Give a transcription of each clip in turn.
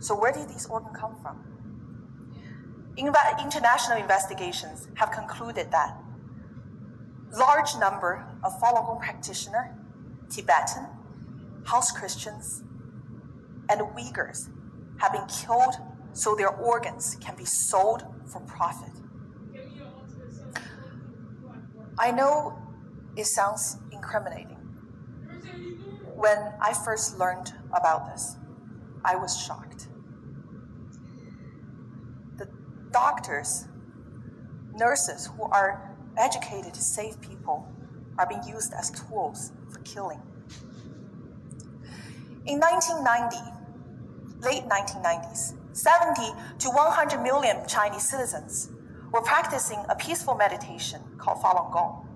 So where did these organs come from? International investigations have concluded that large number of Falun Gong practitioners, Tibetan, house Christians, and Uyghurs have been killed so their organs can be sold for profit. I know it sounds incriminating. When I first learned about this, I was shocked. The doctors, nurses who are educated to save people are being used as tools for killing. In 1990, late 1990s, 70 to 100 million Chinese citizens were practicing a peaceful meditation called Falun Gong.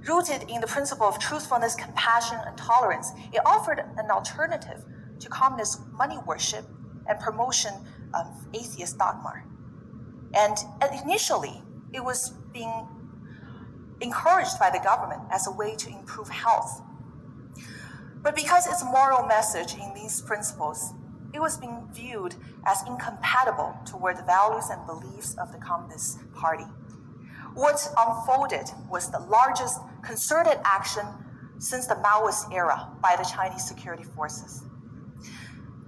Rooted in the principle of truthfulness, compassion, and tolerance, it offered an alternative to communist money worship and promotion of atheist dogma. And initially, it was being encouraged by the government as a way to improve health. But because its moral message in these principles, it was being viewed as incompatible toward the values and beliefs of the Communist Party. What unfolded was the largest concerted action since the Maoist era by the Chinese security forces.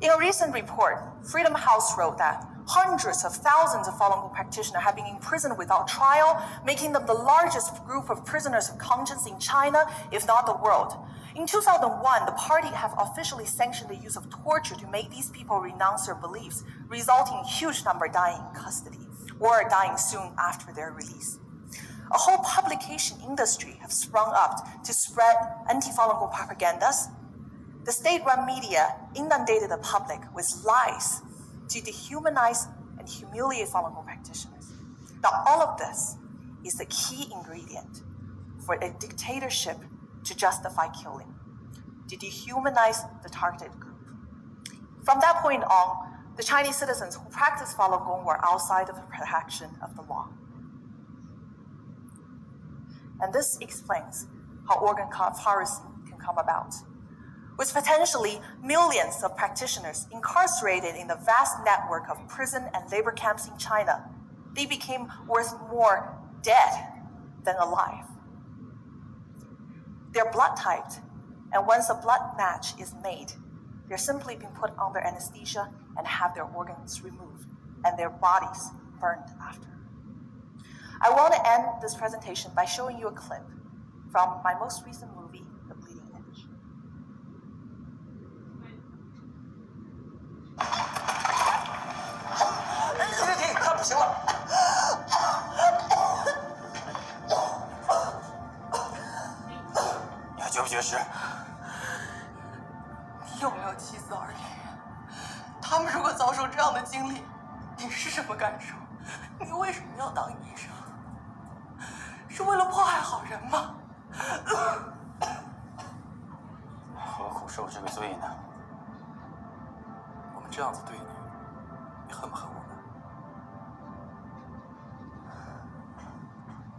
In a recent report, Freedom House wrote that hundreds of thousands of Falun Gong practitioners have been imprisoned without trial, making them the largest group of prisoners of conscience in China, if not the world. In 2001, the party have officially sanctioned the use of torture to make these people renounce their beliefs, resulting in a huge number dying in custody or dying soon after their release. A whole publication industry have sprung up to spread anti-Falun Gong propagandas. The state-run media inundated the public with lies to dehumanize and humiliate Falun Gong practitioners. Now, all of this is the key ingredient for a dictatorship to justify killing, to dehumanize the targeted group. From that point on, the Chinese citizens who practiced Falun Gong were outside of the protection of the law. And this explains how organ piracy can come about. With potentially millions of practitioners incarcerated in the vast network of prison and labor camps in China, they became worth more dead than alive. They're blood typed, and once a blood match is made, they're simply being put under anesthesia and have their organs removed and their bodies burned after. I want to end this presentation by showing you a clip from my most recent movie, The Bleeding Edge. 停，他不行了。你还绝不绝食？你有没有妻子儿女？他们如果遭受这样的经历，你是什么感受？你为什么要当医生？是为了迫害好人吗？何苦受这个罪呢？我们这样子对你，你恨不恨我们？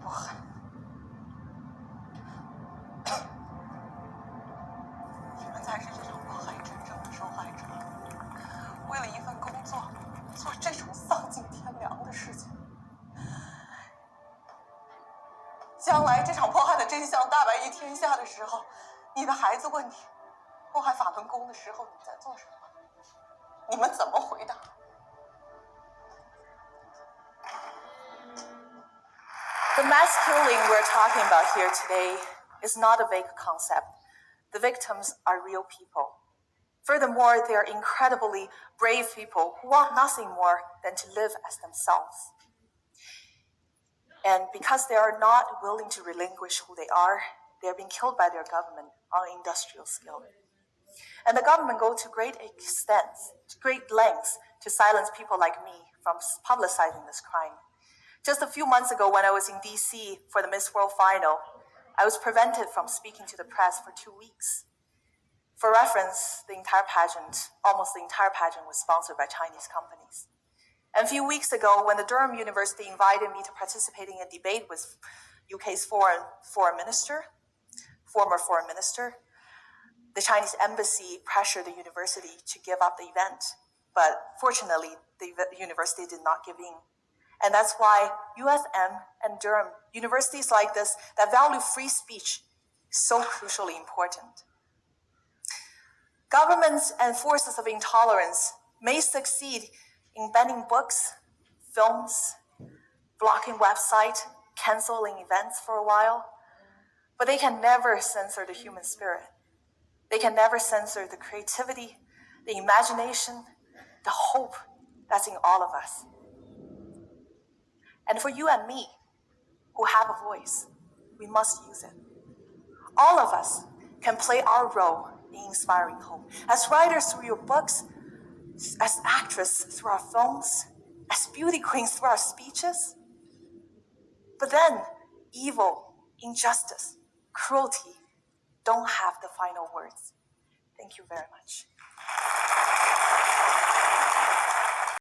不恨。你们才是这场迫害真正的受害者。为了一份工作，做这种丧尽天良的事情。将来这场迫害的真相大白于天下的时候，你的孩子问你，迫害法轮功的时候你在做什么？你们怎么回答？ The mass killing we're talking about here today is not a vague concept. The victims are real people. Furthermore, they are incredibly brave people who want nothing more than to live as themselves. And because they are not willing to relinquish who they are being killed by their government on an industrial scale. And the government go to great extents, to great lengths to silence people like me from publicizing this crime. Just a few months ago when I was in DC for the Miss World final, I was prevented from speaking to the press for 2 weeks. For reference, almost the entire pageant was sponsored by Chinese companies. And a few weeks ago, when the Durham University invited me to participate in a debate with UK's former foreign minister, the Chinese embassy pressured the university to give up the event. But fortunately, the university did not give in. And that's why USM and Durham, universities like this that value free speech, is so crucially important. Governments and forces of intolerance may succeed in banning books, films, blocking websites, canceling events for a while, but they can never censor the human spirit. They can never censor the creativity, the imagination, the hope that's in all of us. And for you and me, who have a voice, we must use it. All of us can play our role in inspiring hope. As writers through your books, as actresses through our films, as beauty queens through our speeches. But then, evil, injustice, cruelty don't have the final words. Thank you very much.